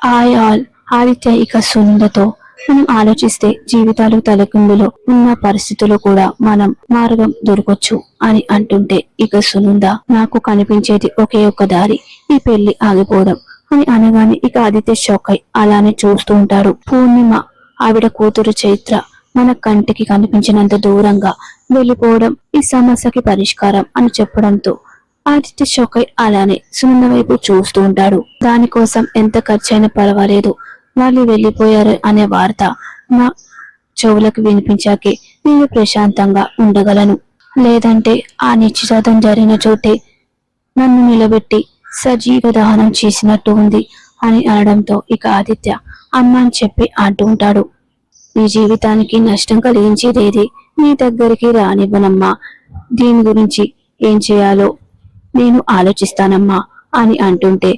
Hi all. Aditya ఇక సునందతో మనం ఆలోచిస్తే జీవితాలు తలకిందులో ఉన్న పరిస్థితుల్లో కూడా మనం మార్గం దొరకొచ్చు అని అంటుంటే ఇక సునంద నాకు కనిపించేది ఒకే ఒక్క దారి, ఈ పెళ్లి ఆగిపోవడం అని అనగానే ఇక ఆదిత్య షాక్ అయి అలానే చూస్తూ ఉంటాడు. పూర్ణిమ ఆవిడ కూతురు చైత్ర మన కంటికి కనిపించినంత దూరంగా వెళ్ళిపోవడం ఈ సమస్యకి పరిష్కారం అని చెప్పడంతో ఆదిత్య షాక్ అయి అలానే సునంద వైపు చూస్తూ ఉంటాడు. దానికోసం ఎంత ఖర్చైనా పర్వాలేదు, వాళ్ళు వెళ్ళిపోయారు అనే వార్త నా చెవులకు వినిపించాకే నేను ప్రశాంతంగా ఉండగలను. లేదంటే ఆ నిశ్చితార్థం జరిగిన చోటే నన్ను నిలబెట్టి సజీవ దహనం చేసినట్టు ఉంది అని అనడంతో ఇక ఆదిత్య అమ్మ అని చెప్పి అంటూ ఉంటాడు. నీ జీవితానికి నష్టం కలిగించేదేది నీ దగ్గరికి రానివ్వనమ్మా. దీని గురించి ఏం చేయాలో నేను ఆలోచిస్తానమ్మా అని అంటుంటే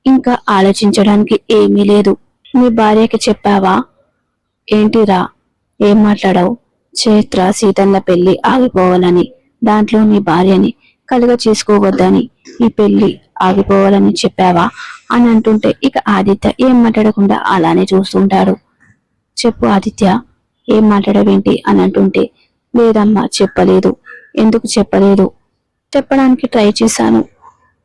ఇంకా ఆలోచించడానికి ఏమీ లేదు. నీ భార్యకి చెప్పావా? ఏంటిరా, ఏం మాట్లాడావు? చైత్ర సీతన్న పెళ్లి ఆగిపోవాలని, దాంట్లో నీ భార్యని కలుగ చేసుకోవద్దని, ఈ పెళ్లి ఆగిపోవాలని చెప్పావా అని అంటుంటే ఇక ఆదిత్య ఏం మాట్లాడకుండా అలానే చూస్తుంటాడు. చెప్పు ఆదిత్య, ఏం మాట్లాడవేంటి అని అంటుంటే లేదమ్మా చెప్పలేదు. ఎందుకు చెప్పలేదు? చెప్పడానికి ట్రై చేశాను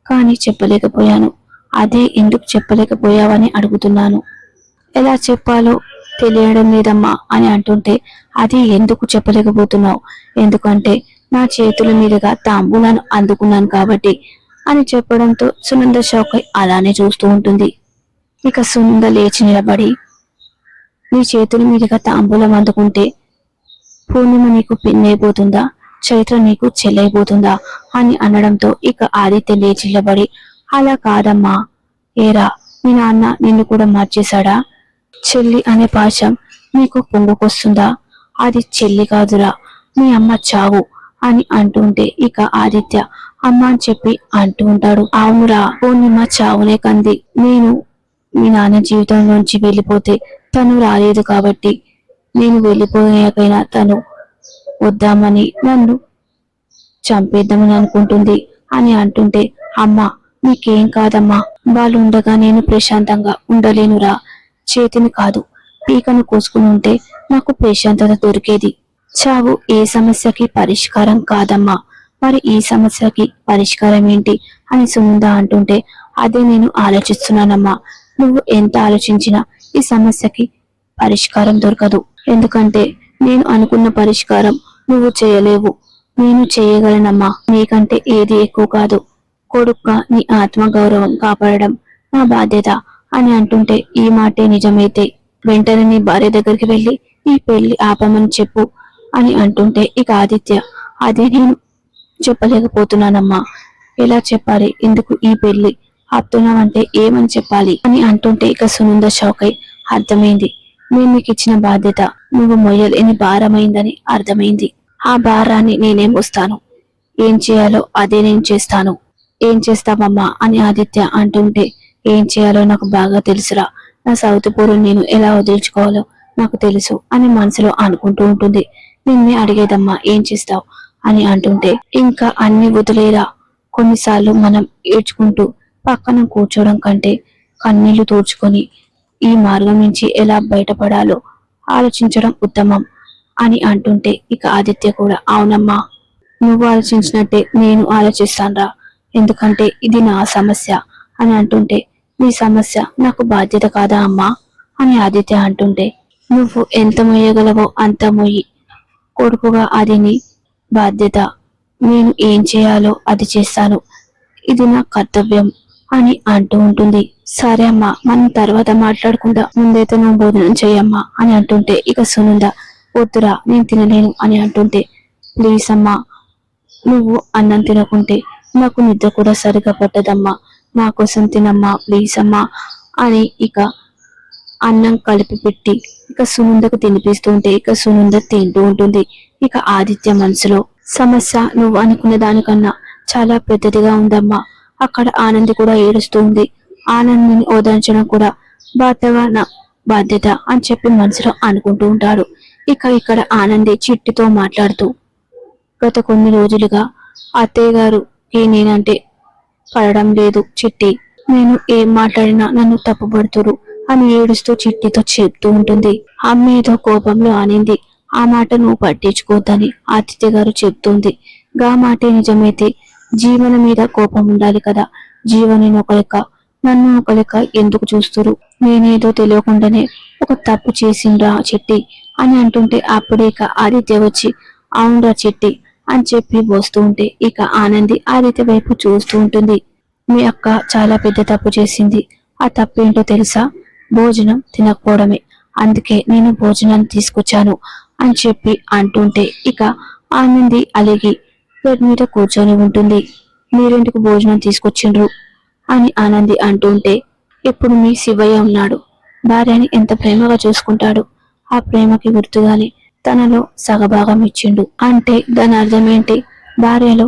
కానీ చెప్పలేకపోయాను. అదే ఎందుకు చెప్పలేకపోయావని అడుగుతున్నాను. ఎలా చెప్పాలో తెలియడం లేదమ్మా అని అంటుంటే అది ఎందుకు చెప్పలేకపోతున్నావు? ఎందుకంటే నా చేతుల మీదుగా తాంబూలాన్ని అందుకున్నాను కాబట్టి అని చెప్పడంతో సునంద షాక్ అయి అలానే చూస్తూ ఉంటుంది. ఇక సునంద లేచి నిలబడి, నీ చేతుల మీదుగా తాంబూలం అందుకుంటే పూర్ణిమ నీకు పిన్నైపోతుందా, చైత్ర నీకు చెల్లైపోతుందా అని అనడంతో ఇక ఆదిత్య లేచి నిలబడి, అలా కాదమ్మా. ఏరా, మీ నాన్న నిన్ను కూడా మార్చేశాడా? చెల్లి అనే పాశం నీకు పొంగుకొస్తుందా? అది చెల్లి కాదురా, మీ అమ్మ చావు అని అంటుంటే ఇక ఆదిత్య అమ్మ అని చెప్పి అంటూ ఉంటాడు. అవునురా, పూర్ణిమ చావునే కంది. నేను మీ నాన్న జీవితంలోంచి వెళ్ళిపోతే తను రాలేదు కాబట్టి నేను వెళ్ళిపోయాకైనా తను వద్దామని నన్ను చంపేద్దామని అనుకుంటుంది అని అంటుంటే అమ్మ నీకేం కాదమ్మా, వాళ్ళు ఉండగా నేను ప్రశాంతంగా ఉండలేనురా. చేతిని కాదు పీకను కోసుకుని ఉంటే నాకు ప్రశాంతత దొరికేది. చావు ఏ సమస్యకి పరిష్కారం కాదమ్మా, మరి ఈ సమస్యకి పరిష్కారం ఏంటి అని సునంద అంటుంటే అదే నేను ఆలోచిస్తున్నానమ్మా. నువ్వు ఎంత ఆలోచించినా ఈ సమస్యకి పరిష్కారం దొరకదు. ఎందుకంటే నేను అనుకున్న పరిష్కారం నువ్వు చేయలేవు, నేను చేయగలనమ్మా. నీకంటే ఏది ఎక్కువ కాదు. కొడుకుగా నీ ఆత్మ గౌరవం కాపాడడం నా బాధ్యత అని అంటుంటే ఈ మాటే నిజమైతే వెంటనే నీ భార్య దగ్గరికి వెళ్ళి ఈ పెళ్లి ఆపమని చెప్పు అని అంటుంటే ఇక ఆదిత్య అదే నేను చెప్పలేకపోతున్నానమ్మా. ఎలా చెప్పాలి? ఎందుకు ఈ పెళ్లి ఆపుతున్నావంటే ఏమని చెప్పాలి అని అంటుంటే ఇక సునంద షాక్ అయి అర్థమైంది. నేను నీకు ఇచ్చిన బాధ్యత నువ్వు మొయ్యలేని భారమైందని అర్థమైంది. ఆ భారాన్ని నేనేం వస్తాను, ఏం చేయాలో అదే నేను చేస్తాను. ఏం చేస్తావమ్మా అని ఆదిత్య అంటుంటే ఏం చేయాలో నాకు బాగా తెలుసురా. నా సౌతిపూర్వం నేను ఎలా వదిలించుకోవాలో నాకు తెలుసు అని మనసులో అనుకుంటూ ఉంటుంది. నిన్నే అడిగేదమ్మా ఏం చేస్తావు అని అంటుంటే ఇంకా అన్ని వదిలేరా. కొన్నిసార్లు మనం ఏడ్చుకుంటూ పక్కన కూర్చోవడం కంటే కన్నీళ్లు తోడ్చుకొని ఈ మార్గం నుంచి ఎలా బయటపడాలో ఆలోచించడం ఉత్తమం అని అంటుంటే ఇక ఆదిత్య కూడా అవునమ్మా, నువ్వు ఆలోచించినట్టే నేను ఆలోచిస్తానురా. ఎందుకంటే ఇది నా సమస్య అని అంటుంటే నీ సమస్య నాకు బాధ్యత కాదా అమ్మా అని ఆదిత్య అంటుంటే నువ్వు ఎంత మొయ్యగలవో అంత మొయ్యి. కొడుకుగా అది నీ బాధ్యత. నేను ఏం చేయాలో అది చేస్తాను. ఇది నా కర్తవ్యం అని అంటూ ఉంటుంది. సరే అమ్మా, మనం తర్వాత మాట్లాడకుండా ముందైతే నువ్వు భోజనం చేయమ్మా అని అంటుంటే ఇక సునంద వద్దురా నేను తినలేను అని అంటుంటే ప్లీజ్ అమ్మా, నువ్వు అన్నం తినకుంటే నాకు నిద్ర కూడా సరిగా పట్టదమ్మా, నా కోసం తినమ్మా ప్లీజ్ అమ్మా అని ఇక అన్నం కలిపి పెట్టి ఇక సునందకు తినిపిస్తుంటే ఇక సునంద తింటూ ఉంటుంది. ఇక ఆదిత్య మనసులో సమస్య నువ్వు అనుకున్న దానికన్నా చాలా పెద్దదిగా ఉందమ్మా. అక్కడ ఆనంది కూడా ఏడుస్తూ ఉంది. ఆనందిని ఓదార్చడం కూడా భర్తగా నా బాధ్యత అని చెప్పి మనసులో అనుకుంటూ ఉంటాడు. ఇక ఇక్కడ ఆనంది చిట్టితో మాట్లాడుతూ గత కొన్ని రోజులుగా అత్తయ్య గారికి నేనంటే పడడం లేదు చిట్టి. నేను ఏం మాట్లాడినా నన్ను తప్పుపడుతురు. అని ఏడుస్తూ చిట్టితో చెప్తూ ఉంటుంది. అమ్మ ఏదో కోపంలో అనింది, ఆ మాట నువ్వు పట్టించుకోవద్దని ఆదిత్య గారు చెప్తుంది. గా మాటే నిజమైతే జీవన మీద కోపం ఉండాలి కదా, జీవని ఒక లెక్క నన్ను ఒక లెక్క ఎందుకు చూస్తురు? నేనేదో తెలియకుండానే ఒక తప్పు చేసిండ్రా చిట్టి అని అంటుంటే అప్పుడే ఇక ఆదిత్య వచ్చి అవునరా చిట్టి అని చెప్పి వస్తూ ఉంటే ఇక ఆనంది ఆదిత్య వైపు చూస్తూ ఉంటుంది. మీ అక్క చాలా పెద్ద తప్పు చేసింది. ఆ తప్పేంటో తెలుసా? భోజనం తినకపోవడమే. అందుకే నేను భోజనాన్ని తీసుకొచ్చాను అని చెప్పి అంటుంటే ఇక ఆనంది అలిగి బెడ్ మీద కూర్చొని ఉంటుంది. మీరెందుకు భోజనం తీసుకొచ్చిండ్రు అని ఆనంది అంటుంటే, ఇప్పుడు మీ శివయ్య ఉన్నాడు, భార్యని ఎంత ప్రేమగా చూసుకుంటాడు. ఆ ప్రేమకి గుర్తుగానే తనలో సగభాగం ఇచ్చిండు అంటే దాని అర్థం ఏంటి? భార్యలో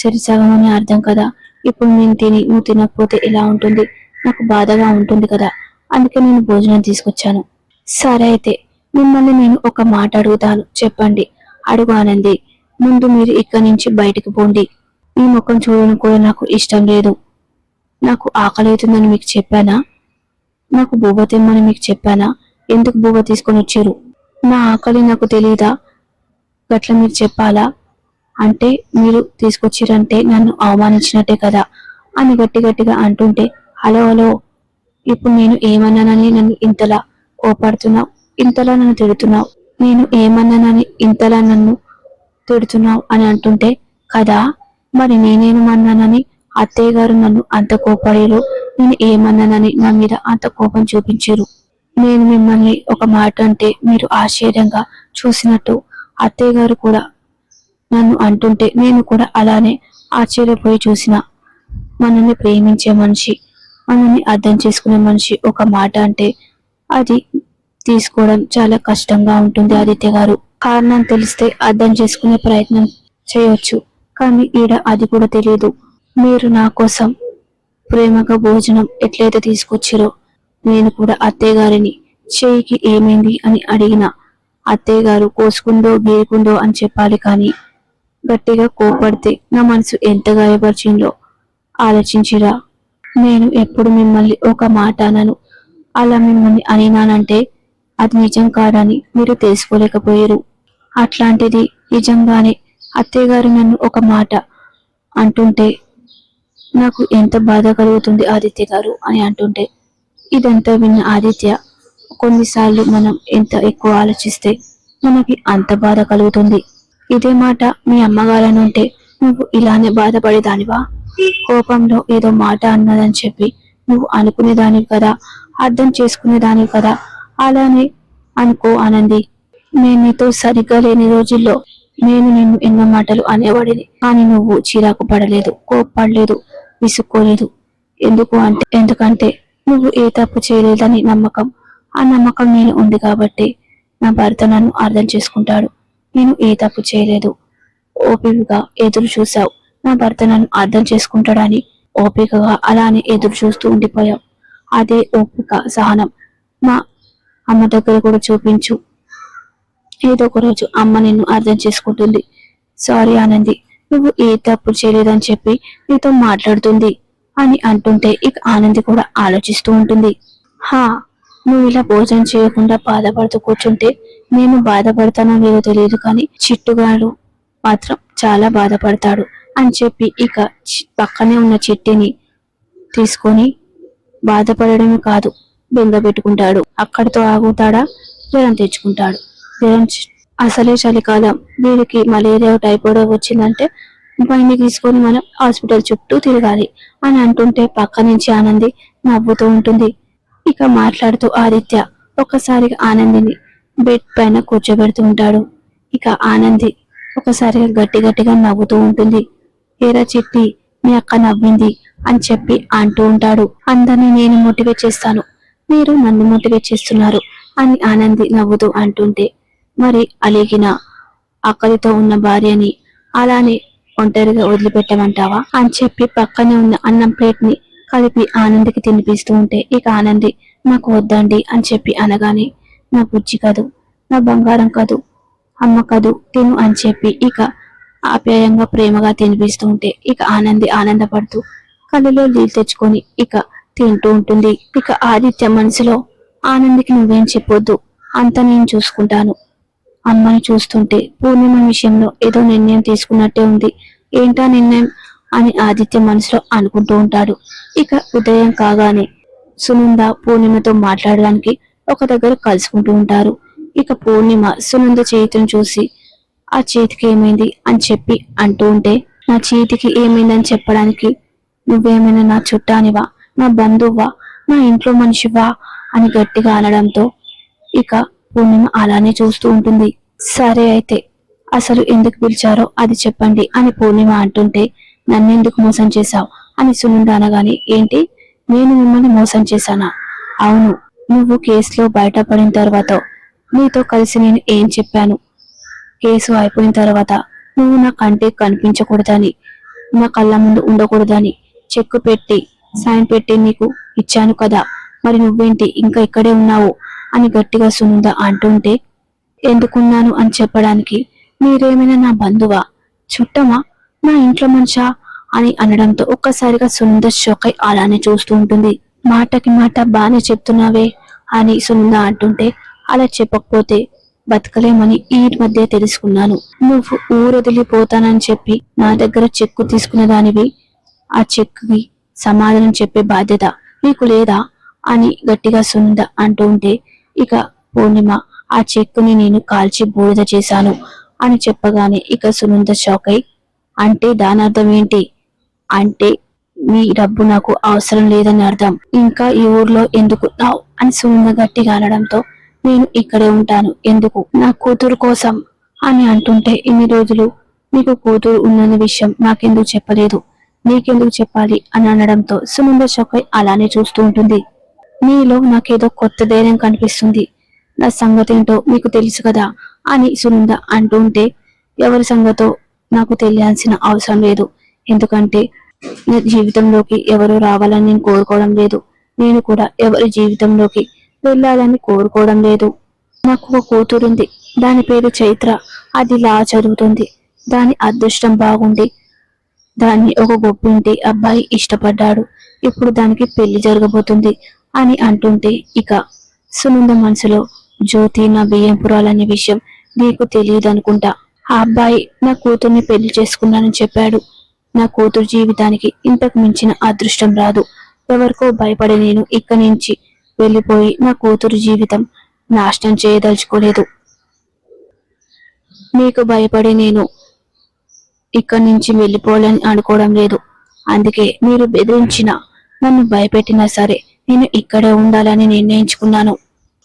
సరిసగం అని అర్థం కదా. ఇప్పుడు నేను తిని నువ్వు తినకపోతే ఎలా ఉంటుంది? నాకు బాధగా ఉంటుంది కదా, అందుకే నేను భోజనం తీసుకొచ్చాను. సరే అయితే మిమ్మల్ని నేను ఒక మాట అడుగుతాను, చెప్పండి. అడుగు ఆనంది. ముందు మీరు ఇక్కడి నుంచి బయటికి పోండి. మీ ముఖం చూడడం కూడా నాకు ఇష్టం లేదు. నాకు ఆకలి అవుతుందని మీకు చెప్పానా? నాకు బువ్వ తెమ్మని మీకు చెప్పానా? ఎందుకు బువ్వ తీసుకొని వచ్చారు? నా ఆకలి నాకు తెలీదా? గట్ల మీరు చెప్పాలా? అంటే మీరు తీసుకొచ్చిరంటే నన్ను అవమానించినట్టే కదా అని గట్టి గట్టిగా అంటుంటే, హలో హలో, ఇప్పుడు నేను ఏమన్నానని నన్ను ఇంతలా కోపడుతున్నావు, ఇంతలా నన్ను తిడుతున్నావు? నేను ఏమన్నానని ఇంతలా నన్ను తిడుతున్నావు అని అంటుంటే కదా, మరి నేనేమన్నానని అత్తయ్య గారు నన్ను అంత కోపడేరు? నేను ఏమన్నానని నా మీద అంత కోపం చూపించారు? నేను మిమ్మల్ని ఒక మాట అంటే మీరు ఆశ్చర్యంగా చూసినట్టు అత్తయ్య గారు కూడా నన్ను అంటుంటే నేను కూడా అలానే ఆశ్చర్యపోయి చూసిన. మనల్ని ప్రేమించే మనిషి, మనల్ని అర్థం చేసుకునే మనిషి ఒక మాట అంటే అది తీసుకోవడం చాలా కష్టంగా ఉంటుంది ఆదిత్య గారు. కారణం తెలిస్తే అర్థం చేసుకునే ప్రయత్నం చేయొచ్చు, కానీ ఈడ అది కూడా తెలియదు. మీరు నా కోసం ప్రేమగా భోజనం ఎట్లయితే తీసుకొచ్చారో నేను కూడా అత్తయ్య గారిని చెయ్యికి ఏమైంది అని అడిగిన అత్తయ్య గారు కోసుకుందో గీరుకుందో అని చెప్పాలి, కానీ గట్టిగా కోపడితే నా మనసు ఎంత గాయపరిచిందో ఆలోచించిరా. నేను ఎప్పుడు మిమ్మల్ని ఒక మాట అనను, అలా మిమ్మల్ని అనినానంటే అది నిజం కాదని మీరు తెలుసుకోలేకపోయారు. అట్లాంటిది నిజంగానే అత్తయ్య గారు నన్ను ఒక మాట అంటుంటే నాకు ఎంత బాధ కలుగుతుంది ఆదిత్య గారు అని అంటుంటే, ఇదంతా విన్న ఆదిత్య, కొన్నిసార్లు మనం ఎంత ఎక్కువ ఆలోచిస్తే మనకి అంత బాధ కలుగుతుంది. ఇదే మాట మీ అమ్మగారని ఉంటే నువ్వు ఇలానే బాధపడేదానివా? కోపంలో ఏదో మాట అన్నదని చెప్పి నువ్వు అనుకునేదానివి కదా, అర్థం చేసుకునేదానివి కదా. అలానే అనుకో ఆనంది. నేను నీతో సరిగ్గా లేని రోజుల్లో నేను నిన్ను ఎన్నో మాటలు అనేవాడిని, కానీ నువ్వు చిరాకు పడలేదు, కోప్పడలేదు, విసుక్కోలేదు. ఎందుకంటే నువ్వు ఏ తప్పు చేయలేదని నమ్మకం. ఆ నమ్మకం నేను ఉంది కాబట్టి నా భర్త నన్ను అర్థం చేసుకుంటాడు. నేను ఏ తప్పు చేయలేదు. ఓపికగా ఎదురు చూశావు, నా భర్త నన్ను అర్థం చేసుకుంటాడని ఓపికగా అలానే ఎదురు చూస్తూ ఉండిపోయావు. అదే ఓపిక సహనం మా అమ్మ దగ్గర కూడా చూపించు. ఏదో ఒక రోజు అమ్మ నిన్ను అర్థం చేసుకుంటుంది. సారీ ఆనంది, నువ్వు ఏ తప్పు చేయలేదని చెప్పి నీతో మాట్లాడుతుంది అని అంటుంటే ఇక ఆనంది కూడా ఆలోచిస్తూ ఉంటుంది. హా, నువ్వు ఇలా భోజనం చేయకుండా బాధపడుతూ కూర్చుంటే నేను బాధపడతానో లేదో తెలియదు, కానీ చిట్టుగాడు మాత్రం చాలా బాధపడతాడు అని చెప్పి ఇక పక్కనే ఉన్న చిట్టిని తీసుకొని బాధపడడమే కాదు బెంగ పెట్టుకుంటాడు. అక్కడితో ఆగుతాడా? జ్వరం తెచ్చుకుంటాడు. అసలే చలికాలం, వీరికి మలేరియా టైఫాయిడ్ వచ్చిందంటే బండి తీసుకొని మనం హాస్పిటల్ చుట్టూ తిరగాలి అని అంటుంటే పక్క నుంచి ఆనంది నవ్వుతూ ఉంటుంది. ఇక మాట్లాడుతూ ఆదిత్య ఒకసారిగా ఆనందిని బెడ్ పైన కూర్చోబెడుతూ ఉంటాడు. ఇక ఆనంది ఒకసారిగా గట్టి గట్టిగా నవ్వుతూ ఉంటుంది. ఏరా చిట్టి, మీ అక్క నవ్వింది అని చెప్పి అంటూ ఉంటాడు. అందరినీ నేను మోటివేట్ చేస్తాను, మీరు నన్ను మోటివేట్ చేస్తున్నారు అని ఆనంది నవ్వుతూ అంటుంటే, మరి అలిగిన ఆకలితో ఉన్న భార్యని అలానే ఒంటరిగా వదిలిపెట్టమంటావా అని చెప్పి పక్కనే ఉన్న అన్నం ప్లేట్ ని కలిపి ఆనందికి తినిపిస్తూ ఉంటే ఇక ఆనంది నాకు వద్దండి అని చెప్పి అనగానే, నా బుజ్జి కదూ, నా బంగారం కదూ, అమ్మ కదూ, తిను అని చెప్పి ఇక ఆప్యాయంగా ప్రేమగా తినిపిస్తూ ఉంటే ఇక ఆనంది ఆనందపడుతూ కళ్ళలో నీళ్ళు తెచ్చుకొని ఇక తింటూ ఉంటుంది. ఇక ఆదిత్య మనసులో ఆనందికి నువ్వేం చెప్పొద్దు, అంత నేను చూసుకుంటాను. అమ్మని చూస్తుంటే పూర్ణిమ విషయంలో ఏదో నిర్ణయం తీసుకున్నట్టే ఉంది. ఏంటా నిర్ణయం అని ఆదిత్య మనసులో అనుకుంటూ ఉంటాడు. ఇక ఉదయం కాగానే సునంద పూర్ణిమతో మాట్లాడడానికి ఒక దగ్గర కలుసుకుంటూ ఉంటారు. ఇక పూర్ణిమ సునంద చేతిని చూసి ఆ చేతికి ఏమైంది అని చెప్పి అంటూ ఉంటే, నా చేతికి ఏమైందని చెప్పడానికి నువ్వేమైనా నా చుట్టానివా, నా బంధువా, నా ఇంట్లో మనిషివా అని గట్టిగా అనడంతో ఇక పూర్ణిమ అలానే చూస్తూ ఉంటుంది. సరే అయితే అసలు ఎందుకు పిలిచారో అది చెప్పండి అని పూర్ణిమ అంటుంటే, నన్నెందుకు మోసం చేశావు అని సునంద అనగానే, ఏంటి నేను మిమ్మల్ని మోసం చేశానా? అవును, నువ్వు కేసులో బయటపడిన తర్వాత నీతో కలిసి నేను ఏం చెప్పాను, కేసు అయిపోయిన తర్వాత నువ్వు నా కంటికి కనిపించకూడదని, నా కళ్ళ ముందు ఉండకూడదని చెక్కు పెట్టి సైన్ పెట్టి నీకు ఇచ్చాను కదా, మరి నువ్వేంటి ఇంకా ఇక్కడే ఉన్నావు అని గట్టిగా సునంద అంటుంటే, ఎందుకున్నాను అని చెప్పడానికి మీరేమైనా నా బంధువా, చుట్టమా, నా ఇంట్లో మనిషా అని అనడంతో ఒక్కసారిగా సునంద షాక్ అయి అలానే చూస్తూ ఉంటుంది. మాటకి మాట బానే చెప్తున్నావే అని సునంద అంటుంటే, అలా చెప్పకపోతే బతకలేమని ఈ మధ్య తెలుసుకున్నాను. నువ్వు ఊరొదిలిపోతానని చెప్పి నా దగ్గర చెక్కు తీసుకున్న దానివి, ఆ చెక్కుకి సమాధానం చెప్పే బాధ్యత నీకు లేదా అని గట్టిగా సునంద అంటూ ఉంటే, ఇక పూర్ణిమ ఆ చెక్కుని నేను కాల్చి బూడిద చేశాను అని చెప్పగానే ఇక సునంద షాక్ అయి, అంటే దాని అర్థం ఏంటి? అంటే నీ డబ్బు నాకు అవసరం లేదని అర్థం. ఇంకా ఈ ఊర్లో ఎందుకున్నావు అని సునంద గట్టిగా అనడంతో, నేను ఇక్కడే ఉంటాను. ఎందుకు? నా కూతురు కోసం అని అంటుంటే, ఇన్ని రోజులు నీకు కూతురు ఉన్న విషయం నాకెందుకు చెప్పలేదు, నీకెందుకు చెప్పాలి అని అనడంతో సునంద షాక్ అయి అలానే చూస్తూ ఉంటుంది. నీలో నాకేదో కొత్త ధైర్యం కనిపిస్తుంది, నా సంగతి ఏంటో మీకు తెలుసు కదా అని సునంద అంటూ ఉంటే, ఎవరి సంగతో నాకు తెలియాల్సిన అవసరం లేదు. ఎందుకంటే నా జీవితంలోకి ఎవరు రావాలని నేను కోరుకోవడం లేదు. నేను కూడా ఎవరి జీవితంలోకి వెళ్ళాలని కోరుకోవడం లేదు. నాకు ఒక కూతురుంది, దాని పేరు చైత్ర. అది లా చదువుతుంది. దాని అదృష్టం బాగుండి దాన్ని ఒక గొప్పింటి అబ్బాయి ఇష్టపడ్డాడు. ఇప్పుడు దానికి పెళ్లి జరగబోతుంది అని అంటుంటే, ఇక సునంద మనసులో, జ్యోతి నా బియ్యంపురాలనే విషయం నీకు తెలియదు అనుకుంటా. ఆ అబ్బాయి నా కూతుర్ని పెళ్లి చేసుకున్నానని చెప్పాడు. నా కూతురు జీవితానికి ఇంతకు మించిన అదృష్టం రాదు. ఎవరికో భయపడి నేను ఇక్కడి నుంచి వెళ్ళిపోయి నా కూతురు జీవితం నాశనం చేయదలుచుకోలేదు. మీకు భయపడి నేను ఇక్కడి నుంచి వెళ్ళిపోవాలని అనుకోవడం లేదు. అందుకే మీరు బెదిరించిన, నన్ను భయపెట్టినా సరే నేను ఇక్కడే ఉండాలని నిర్ణయించుకున్నాను.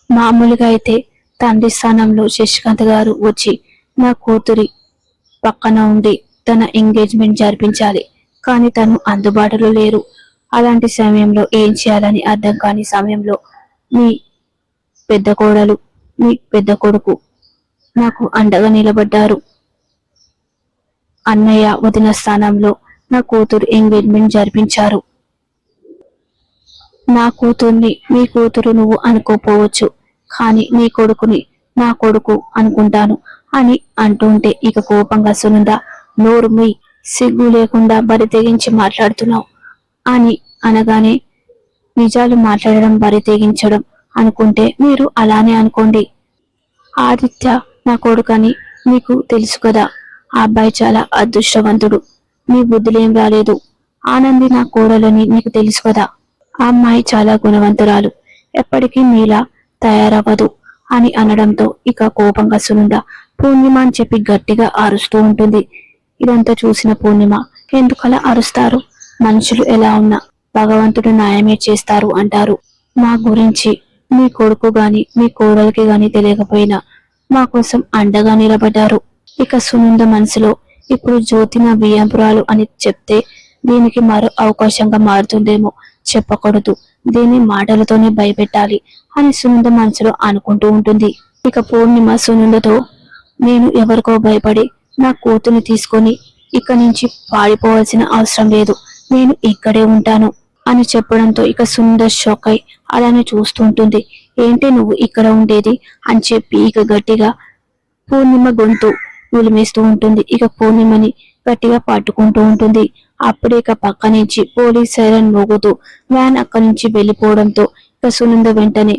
మామూలుగా అయితే తండ్రి స్థానంలో శశికాంత్ గారు వచ్చి నా కూతురి పక్కన ఉండి తన ఎంగేజ్మెంట్ జరిపించాలి. కానీ తను అందుబాటులో లేరు. అలాంటి సమయంలో ఏం చేయాలని అర్థం కాని సమయంలో మీ పెద్ద కోడలు, మీ పెద్ద కొడుకు నాకు అండగా నిలబడ్డారు. అన్నయ్య వదిన స్థానంలో నా కూతురు ఎంగేజ్మెంట్ జరిపించారు. నా కూతుర్ని మీ కూతురు నువ్వు అనుకోపోవచ్చు, కానీ నీ కొడుకుని నా కొడుకు అనుకుంటాను అని అంటుంటే, ఇక కోపంగా సునంద, నోరు మీ, సిగ్గు లేకుండా బరి తెగించి మాట్లాడుతున్నావు అని అనగానే, నిజాలు మాట్లాడడం బరి తెగించడం అనుకుంటే మీరు అలానే అనుకోండి. ఆదిత్య నా కొడుకని మీకు తెలుసు కదా. ఆ అబ్బాయి చాలా అదృష్టవంతుడు. మీ బుద్ధులేం రాలేదు. ఆనంది నా కోడలని నీకు తెలుసు కదా. ఆ అమ్మాయి చాలా గుణవంతురాలు, ఎప్పటికీ మీలా తయారవ్వదు అని అనడంతో ఇక కోపంగా సునంద పూర్ణిమ అని చెప్పి గట్టిగా అరుస్తూ ఉంటుంది. ఇదంతా చూసిన పూర్ణిమ, ఎందుకలా అరుస్తారు? మనుషులు ఎలా ఉన్నా భగవంతుడు న్యాయమే చేస్తారు అంటారు. మా గురించి మీ కొడుకు గాని మీ కోడలికి గాని తెలియకపోయినా మా కోసం అండగా నిలబడ్డారు. ఇక సునంద మనసులో, ఇప్పుడు జ్యోతి నా బియ్యంపురాలు అని చెప్తే దీనికి మరో అవకాశంగా మారుతుందేమో, చెప్పకూడదు, దీన్ని మాటలతోనే భయపెట్టాలి అని సునంద మనసులో అనుకుంటూ ఉంటుంది. ఇక పూర్ణిమ సునందతో, నేను ఎవరికో భయపడి నా కూతుర్ని తీసుకొని ఇక్కడి నుంచి పారిపోవాల్సిన అవసరం లేదు, నేను ఇక్కడే ఉంటాను అని చెప్పడంతో ఇక సునంద షాక్ అయి అలానే చూస్తూ ఉంటుంది. ఏంటి నువ్వు ఇక్కడ ఉండేది అని చెప్పి ఇక గట్టిగా పూర్ణిమ గొంతు ఉలిమేస్తూ ఉంటుంది. ఇక పూర్ణిమని గట్టిగా పట్టుకుంటూ ఉంటుంది. అప్పుడే ఇక పక్క నుంచి పోలీస్ సైరన్ మోగుతూ వ్యాన్ అక్కడి నుంచి వెళ్ళిపోవడంతో ఇక సునంద వెంటనే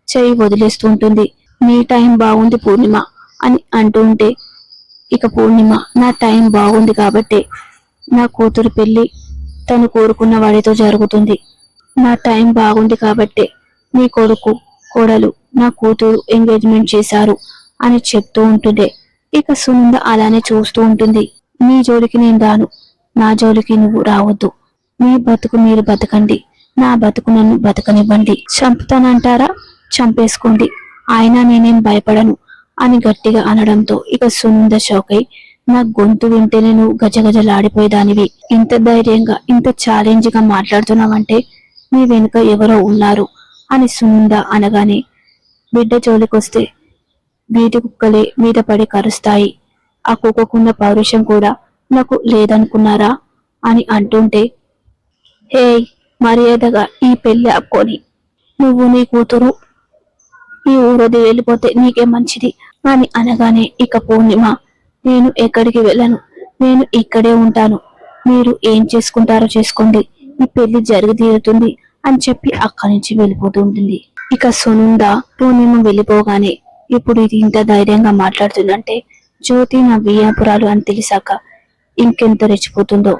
చెయ్యి వదిలేస్తూ ఉంటుంది. నీ టైం బాగుంది పూర్ణిమ అని అంటూ ఉంటే ఇక పూర్ణిమ నా టైం బాగుంది కాబట్టి నా కూతురు పెళ్లి తను కోరుకున్న వాడితో జరుగుతుంది. నా టైం బాగుంది కాబట్టి నీ కొడుకు కోడలు నా కూతురు ఎంగేజ్మెంట్ చేశారు అని చెప్తూ ఉంటుండే ఇక సునంద అలానే చూస్తూ ఉంటుంది. నీ జోలికి నేను రాను, నా జోలికి నువ్వు రావద్దు. మీ బతుకు మీరు బతకండి, నా బతుకు నన్ను బతకనివ్వండి. చంపుతానంటారా, చంపేసుకోండి, అయినా నేనేం భయపడను అని గట్టిగా అనడంతో ఇక సునంద షాక్ అయి నా గొంతు వింటేనే నువ్వు గజగజలాడిపోయేదానివి. ఇంత ధైర్యంగా ఇంత ఛాలెంజ్ గా మాట్లాడుతున్నావంటే నీ వెనుక ఎవరో ఉన్నారు అని సునంద అనగానే బిడ్డ జోలికొస్తే వీటి కుక్కలే మీద పడి కరుస్తాయి. ఆ కుక్కకున్న పౌరుషం కూడా నాకు లేదనుకున్నారా అని అంటుంటే హే మర్యాదగా ఈ పెళ్లి ఆపుకొని నువ్వు నీ కూతురు ఈ ఊరది వెళ్ళిపోతే నీకే మంచిది అని అనగానే ఇక పూర్ణిమ నేను ఎక్కడికి వెళ్ళను, నేను ఇక్కడే ఉంటాను, మీరు ఏం చేసుకుంటారో చేసుకోండి, ఈ పెళ్లి జరిగి తీరుతుంది అని చెప్పి అక్కడి నుంచి వెళ్ళిపోతూ ఉంటుంది. ఇక సునంద పూర్ణిమ వెళ్ళిపోగానే ఇప్పుడు ఇది ఇంత ధైర్యంగా మాట్లాడుతుందంటే జ్యోతి నా బియ్యాపురాలు అని తెలిసాక ఇంకెంత రెచ్చిపోతుందో.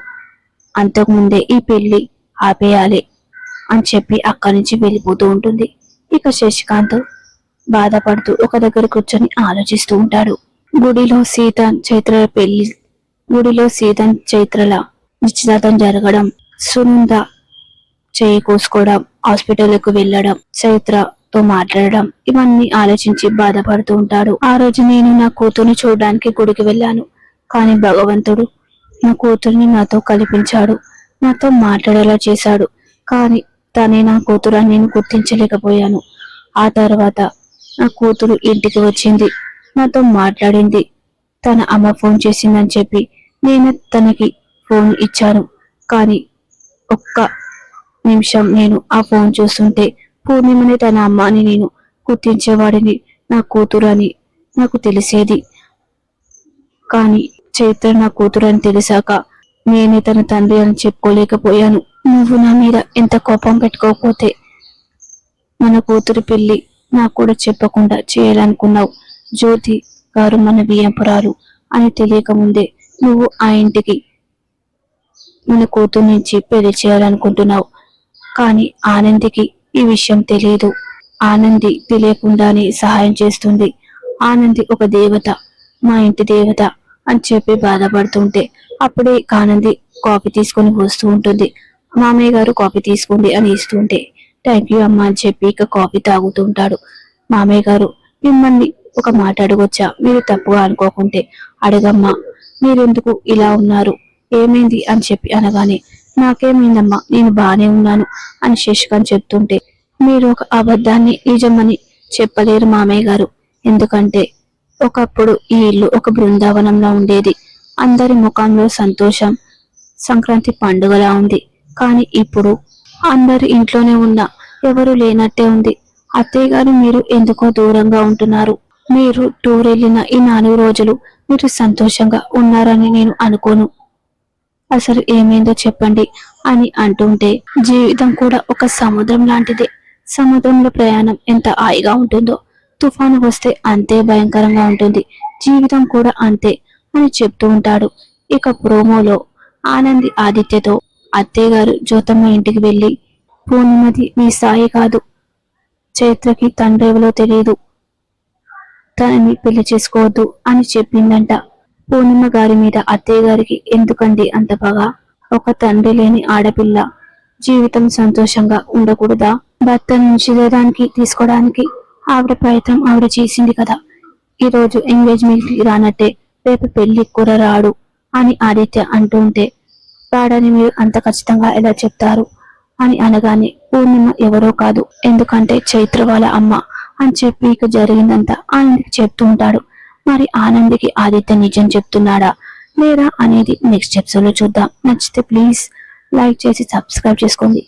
అంతకుముందే ఈ పెళ్లి ఆపేయాలి అని చెప్పి అక్కడి నుంచి వెళ్ళిపోతూ ఉంటుంది. ఇక శశికాంత్ బాధపడుతూ ఒక దగ్గర కూర్చొని ఆలోచిస్తూ ఉంటాడు. గుడిలో సీత చైత్రల నిశ్చితార్థం జరగడం, సునంద చేయి కోసుకోవడం, హాస్పిటల్కు వెళ్ళడం, చైత్రతో మాట్లాడడం, ఇవన్నీ ఆలోచించి బాధపడుతూ ఉంటాడు. ఆ రోజు నేను నా కూతుర్ని చూడడానికి గుడికి వెళ్ళాను, కానీ భగవంతుడు నా కూతుర్ని నాతో కల్పించాడు, నాతో మాట్లాడేలా చేశాడు. కానీ తనే నా కూతురు అని నేను గుర్తించలేకపోయాను. ఆ తర్వాత నా కూతురు ఇంటికి వచ్చింది, నాతో మాట్లాడింది, తన అమ్మ ఫోన్ చేసిందని చెప్పి నేను తనకి ఫోన్ ఇచ్చాను. కానీ ఒక్క నిమిషం నేను ఆ ఫోన్ చూస్తుంటే పూర్ణిమని తన అమ్మ అని నేను గుర్తించేవాడిని, నా కూతురు అని నాకు తెలిసేది. కానీ చైత్ర నా కూతురు అని తెలిసాక నేనే తన తండ్రి అని చెప్పుకోలేకపోయాను. నువ్వు నా మీద ఎంత కోపం పెట్టుకోకపోతే మన కూతురు పెళ్లి నాకు కూడా చెప్పకుండా చేయాలనుకున్నావు. జ్యోతి గారు మన బియ్యంపురాలు అని తెలియకముందే నువ్వు ఆ ఇంటికి మన కూతురు నుంచి పెళ్లి చేయాలనుకుంటున్నావు. కానీ ఆనందికి ఈ విషయం తెలియదు. ఆనంది తెలియకుండానే సహాయం చేస్తుంది. ఆనంది ఒక దేవత, మా ఇంటి దేవత అని చెప్పి బాధపడుతుంటే అప్పుడే ఆనంది కాఫీ తీసుకొని వస్తూ ఉంటుంది. మామయ్య గారు కాఫీ తీసుకోండి అని ఇస్తుంటే థ్యాంక్ యూ అమ్మా అని చెప్పి ఇక కాఫీ తాగుతూ ఉంటాడు. మామయ్య గారు మిమ్మల్ని ఒక మాట అడగొచ్చా, మీరు తప్పుగా అనుకోకుంటే? అడగమ్మా, మీరెందుకు ఇలా ఉన్నారు, ఏమైంది అని చెప్పి అనగానే నాకేమైందమ్మా, నేను బానే ఉన్నాను అని శశికాంత్ చెప్తుంటే మీరు ఒక అబద్ధాన్ని నిజమని చెప్పలేరు మామయ్య గారు. ఎందుకంటే ఒకప్పుడు ఈ ఇల్లు ఒక బృందావనంలో ఉండేది, అందరి ముఖంలో సంతోషం, సంక్రాంతి పండుగలా ఉంది. కానీ ఇప్పుడు అందరు ఇంట్లోనే ఉన్నా ఎవరు లేనట్టే ఉంది. అత్తయ్య గారు మీరు ఎందుకో దూరంగా ఉంటున్నారు. మీరు టూర్ వెళ్ళిన ఈ 4 రోజులు మీరు సంతోషంగా ఉన్నారని నేను అనుకోను. అసలు ఏమైందో చెప్పండి అని అంటుంటే జీవితం కూడా ఒక సముద్రం లాంటిదే. సముద్రంలో ప్రయాణం ఎంత హాయిగా ఉంటుందో తుఫాను వస్తే అంతే భయంకరంగా ఉంటుంది. జీవితం కూడా అంతే అని చెప్తూ ఉంటాడు. ఇక ప్రోమోలో ఆనంది ఆదిత్యతో అత్తయ్య గారు జ్యోతమ్మ ఇంటికి వెళ్ళి పూర్ణిమది మీ స్థాయి కాదు, చైత్రకి తండ్రి ఎవరో తెలియదు, తనని పెళ్లి చేసుకోవద్దు అని చెప్పిందంట. పూర్ణిమ గారి మీద అత్తయ్య గారికి ఎందుకండి అంత పగ? ఒక తండ్రి లేని ఆడపిల్ల జీవితం సంతోషంగా ఉండకూడదా? భర్త నుంచి దానికి తీసుకోవడానికి ఆవిడ ప్రయత్నం ఆవిడ చేసింది కదా. ఈ రోజు ఎంగేజ్మెంట్ కి రానట్టే రేపు పెళ్లి కూడా రాడు అని ఆదిత్య అంటూ ఉంటే రాడని మీరు అంత ఖచ్చితంగా ఎలా చెప్తారు అని అనగానే పూర్ణిమ ఎవరో కాదు, ఎందుకంటే చైత్ర వాళ్ళ అమ్మ అని చెప్పి ఇక జరిగిందంతా ఆనందికి చెప్తూ ఉంటాడు. మరి ఆనందికి ఆదిత్య నిజం చెప్తున్నాడా లేదా అనేది నెక్స్ట్ ఎపిసోడ్ లో చూద్దాం. నచ్చితే ప్లీజ్ లైక్ చేసి సబ్స్క్రైబ్ చేసుకోండి.